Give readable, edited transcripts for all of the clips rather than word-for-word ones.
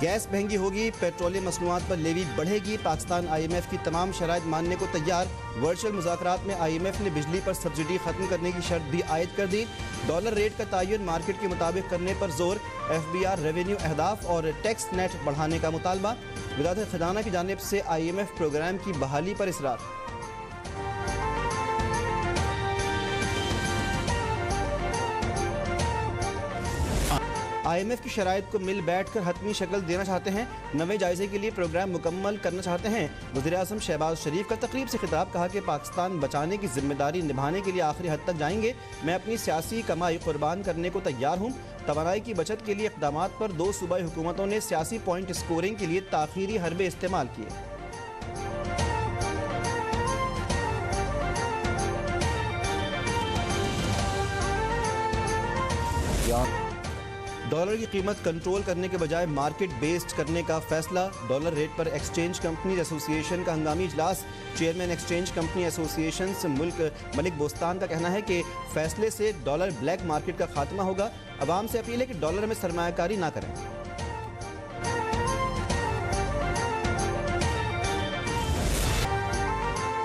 Gas महंगी होगी, petroleum मसनूआत पर लेवी बढ़ेगी। पाकिस्तान IMF की तमाम शराइत मानने को तैयार। वर्चुअल मुज़ाकरात में IMF ने बिजली पर सब्सिडी खत्म करने की शर्त भी आयद कर दी। डॉलर रेट का तयन मार्केट के मुताबिक करने पर जोर। FBR रेवेन्यू अहदाफ और टैक्स नेट बढ़ाने का मुतालबा। वज़ारत खजाना की जानिब से IMF प्रोग्राम की बहाली पर इसरार। IMF की शराइत को मिल बैठ कर हतमी शक्ल देना चाहते हैं। नवे जायजे के लिए प्रोग्राम मुकम्मल करना चाहते हैं। वज़ीर-ए-आज़म शहबाज शरीफ का तकरीब से खिताब, कहा कि पाकिस्तान बचाने की जिम्मेदारी निभाने के लिए आखिरी हद तक जाएंगे। मैं अपनी सियासी कमाई कुर्बान करने को तैयार हूँ। तवानाई की बचत के लिए इक़दामात पर 2 सूबाई हुकूमतों ने सियासी पॉइंट स्कोरिंग के लिए ताख़ीरी हरबे इस्तेमाल किए। डॉलर की कीमत कंट्रोल करने के बजाय मार्केट बेस्ड करने का फैसला। डॉलर रेट पर एक्सचेंज कंपनीज एसोसिएशन का हंगामी इजलास। Chairman exchange company association Malik Bostan का कहना है कि फैसले से डॉलर ब्लैक मार्केट का खात्मा होगा। अवाम से अपील है कि डॉलर में सरमायाकारी ना करें।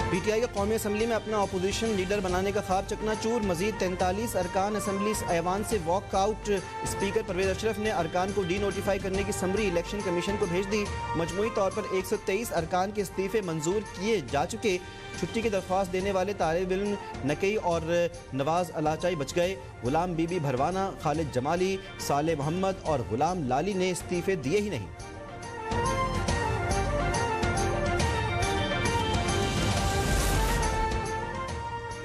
PTI का कौमी असम्बली में अपना अपोजिशन लीडर बनाने का ख्वाब चकनाचूर। मजीद 43 अरकान असम्बली ऐवान से वॉकआउट। स्पीकर परवेज अशरफ ने अरकान को डी नोटिफाई करने की समरी इलेक्शन कमीशन को भेज दी। मजमूई तौर पर 123 अरकान के इस्तीफे मंजूर किए जा चुके। छुट्टी की दरख्वास्त देने वाले तालिब इल्म नकई और नवाज अलाचाई बच गए। गुलाम बीबी भरवाना, खालिद जमाली, साले मोहम्मद और गुलाम लाली ने इस्तीफे दिए ही नहीं।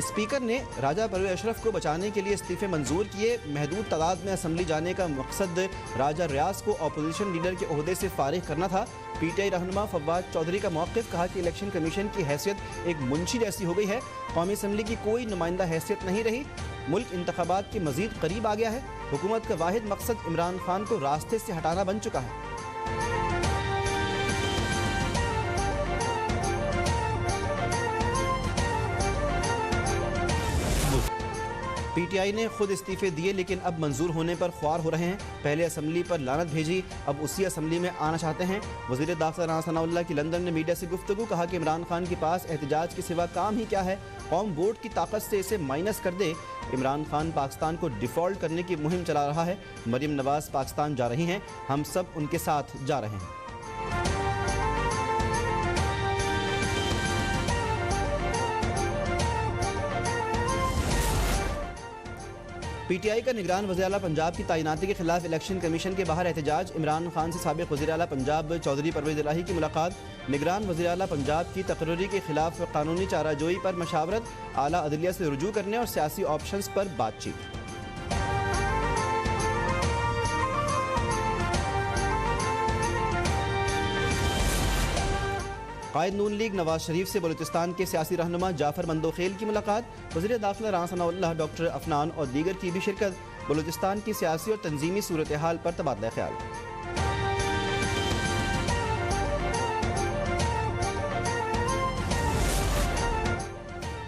स्पीकर ने राजा परवेज अशरफ को बचाने के लिए इस्तीफे मंजूर किए। महदूद तादाद में असम्बली जाने का मकसद राजा रियाज को अपोजिशन लीडर के ओहदे से फारिग करना था। PTI रहनुमा फवाद चौधरी का मौक़िफ़, कहा कि इलेक्शन कमीशन की हैसियत एक मुंशी जैसी हो गई है। कौमी असम्बली की कोई नुमाइंदा हैसियत नहीं रही। मुल्क इंतखाबात के मजीद करीब आ गया है। हुकूमत का वाहिद मकसद इमरान खान को रास्ते से हटाना बन चुका है। PTI ने खुद इस्तीफे दिए, लेकिन अब मंजूर होने पर ख्वार हो रहे हैं। पहले असम्बली पर लानत भेजी, अब उसी असम्बली में आना चाहते हैं। वज़ीर दाखिला राना सनाउल्लाह की लंदन में मीडिया से गुफ्तगू, कहा कि इमरान खान के पास एहतजाज के सिवा काम ही क्या है। कौम वोट की ताकत से इसे माइनस कर दे। इमरान खान पाकिस्तान को डिफ़ॉल्ट करने की मुहिम चला रहा है। मरीम नवाज पाकिस्तान जा रही हैं, हम सब उनके साथ जा रहे हैं। PTI का निगरान वज़ीर आला पंजाब की तैनाती के खिलाफ इलेक्शन कमीशन के बाहर एहतजाज। इमरान खान से साबिक़ वज़ीर आला पंजाब चौधरी परवेज़ इलाही की मुलाकात। निगरान वज़ीर आला पंजाब की तकर्री के खिलाफ कानूनी चाराजोई पर मशावरत। आला अदलिया से रुजू करने और सियासी ऑप्शंस पर बातचीत। कायद नून लीग नवाज शरीफ से बलूचिस्तान के सियासी रहनुमा जाफर मंदोखेल की मुलाकात। वज़ीर दाखिला राना सनाउल्लाह, डॉक्टर अफनान और दीगर की भी शिरकत। बलूचिस्तान की सियासी और तंजीमी सूरत हाल पर तबादला ख्याल।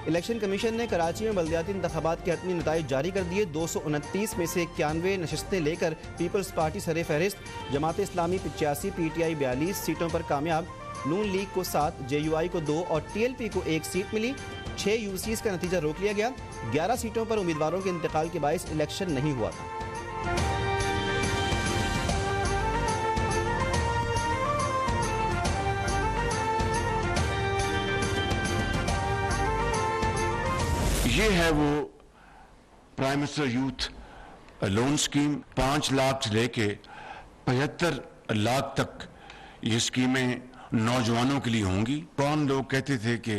इलेक्शन कमीशन ने कराची में बल्दियाती इंतखाबात के हतमी नताइज जारी कर दिए। 229 में से 91 नशस्तें लेकर पीपल्स पार्टी सरे फहरिस्त। जमात इस्लामी 85, PTI 42 सीटों पर कामयाब। नून लीग को 7, JUI को 2 और TLP को 1 सीट मिली। 6 UCs का नतीजा रोक लिया गया। 11 सीटों पर उम्मीदवारों के इंतकाल के बायस इलेक्शन नहीं हुआ था। ये है वो prime minister youth loan scheme. 5 lakh से लेके 75 लाख तक ये स्कीमें नौजवानों के लिए होंगी। कौन लोग कहते थे कि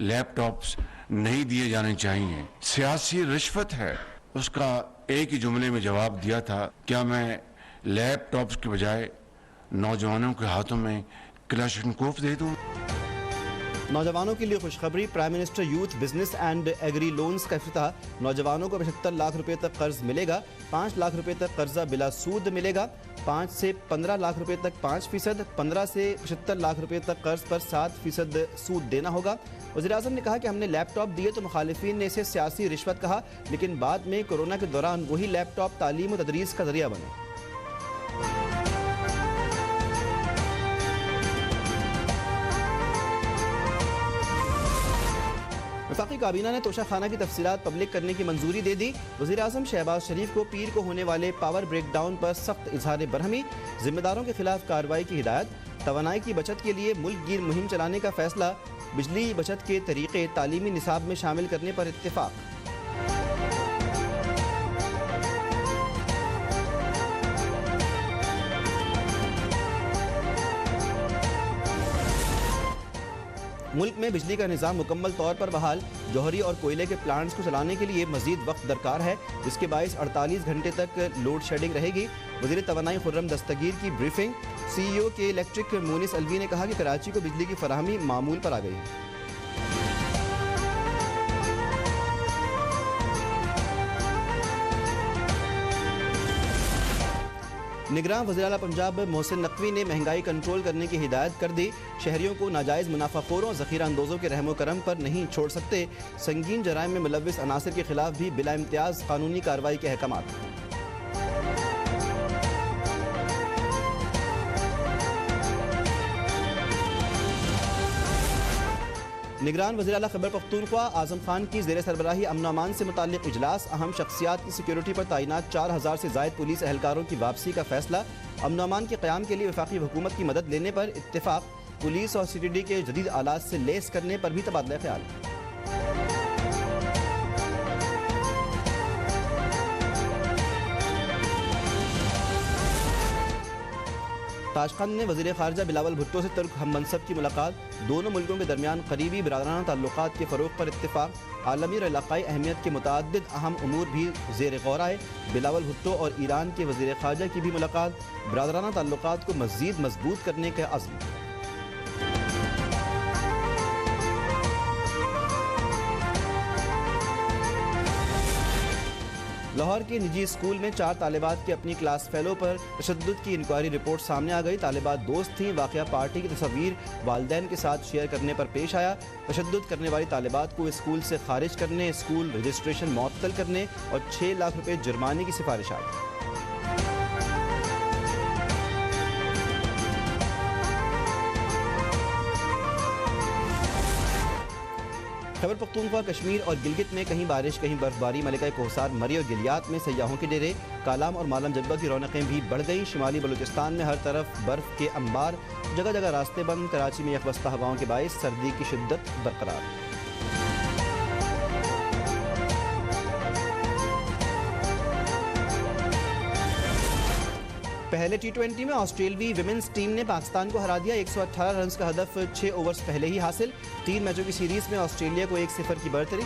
लैपटॉप्स नहीं दिए जाने चाहिए, सियासी रिश्वत है, उसका एक ही जुमले में जवाब दिया था, क्या मैं लैपटॉप्स के बजाय नौजवानों के हाथों में क्लाशनकोफ दे दूं? नौजवानों के लिए खुशखबरी। Prime minister youth business and agri loans का इफ्तिताह। नौजवानों को 75 लाख रुपए तक कर्ज मिलेगा। 5 लाख रुपए तक कर्जा बिला सूद मिलेगा। 5 से 15 लाख रुपए तक 5%, 15 से 75 लाख रुपए तक कर्ज पर 7% सूद देना होगा। वज़ीर-ए-आज़म ने कहा कि हमने लैपटॉप दिए तो मुखालिफिन ने इसे सियासी रिश्वत कहा, लेकिन बाद में कोरोना के दौरान वही लैपटॉप तालीम और तदरीस का जरिया बने। वफाकी काबीना ने तोशाखाना की तफसीलात पब्लिक करने की मंजूरी दे दी। वज़ीर आज़म शहबाज शरीफ को पीर को होने वाले पावर ब्रेकडाउन पर सख्त इजहार बरहमी, जिम्मेदारों के खिलाफ कार्रवाई की हिदायत। तवानाई की बचत के लिए मुल्क गिर मुहिम चलाने का फैसला। बिजली बचत के तरीके तालीमी निसाब में शामिल करने पर इत्तेफाक। मुल्क में बिजली का निज़ाम मुकम्मल तौर पर बहाल। जौहरी और कोयले के प्लांट्स को चलाने के लिए मजीद वक्त दरकार है, जिसके बायस 48 घंटे तक लोड शेडिंग रहेगी। वज़ीर तवानाई खुर्रम दस्तगीर की ब्रीफिंग। CEO के इलेक्ट्रिक मुनिस अलवी ने कहा कि कराची को बिजली की फराहमी मामूल पर आ गई है। निगरान वज़ीर आला पंजाब मोहसिन नकवी ने महंगाई कंट्रोल करने की हिदायत कर दी। शहरियों को नाजायज़ मुनाफाखोरों ज़ख़ीरा अंदोज़ों के रहमो करम पर नहीं छोड़ सकते। संगीन जराइम में मुलव्विस अनासिर के खिलाफ भी बिला इम्तियाज़ कानूनी कार्रवाई के अहकामात। निगरान वज़ीर आला खैबर पख्तूनख्वा आज़म खान की ज़ेर सरबराही अमन अमान से मुताल्लिक़ इजलास। अहम शख्सियात की सिक्योरिटी पर तैनात 4000 से ज़ायद पुलिस एहलकारों की वापसी का फैसला। अमन अमान के क़याम के लिए वफाकी हुकूमत की मदद लेने पर इत्तेफाक। पुलिस और CTD के जदीद आलात से लेस करने पर भी तबादला ख्याल। ताजखान ने वज़ीर ख़ारजा बिलावल भुट्टो से तुर्क हम मनसब की मुलाकात। दोनों मुल्कों के दरमियान करीबी बिरादराना ताल्लुकात के फ़रोग़ पर इत्तेफाक। आलमी और इलाक़ाई अहमियत के मुतअद्दिद अहम उमूर भी ज़ेर गौर आए। बिलावल भुट्टो और ईरान के वज़ीर ख़ारजा की भी मुलाकात। बिरादराना ताल्लुकात को मज़ीद मजबूत करने का अज़्म। लाहौर के निजी स्कूल में 4 तालिबात के अपनी क्लास फेलो पर तशद्दुद की इंक्वायरी रिपोर्ट सामने आ गई। तालिबात दोस्त थीं। वाक़या पार्टी की तस्वीर वालिदैन के साथ शेयर करने पर पेश आया। तशद्दुद करने वाली तालिबात को स्कूल से खारिज करने, स्कूल रजिस्ट्रेशन मुअत्तल करने और 6 लाख रुपये जुर्माने की सिफारिशात। खैबर पख्तूनख्वा, कश्मीर और गिलगित में कहीं बारिश कहीं बर्फबारी। मलिका कोहसार, मरी और गिलियात में सयाहों के डेरे। कालाम और मालम जब्बा की रौनकें भी बढ़ गईं। शिमाली बलूचिस्तान में हर तरफ बर्फ के अंबार। जगह जगह रास्ते बंद। कराची में यकबस्ता हवाओं के बायस सर्दी की शिद्दत बरकरार। पहले T20 में ऑस्ट्रेलियाई विमेंस टीम ने पाकिस्तान को हरा दिया। 118 रन का हदफ 6 ओवर्स पहले ही हासिल। 3 मैचों की सीरीज में ऑस्ट्रेलिया को 1-0 की बढ़तरी।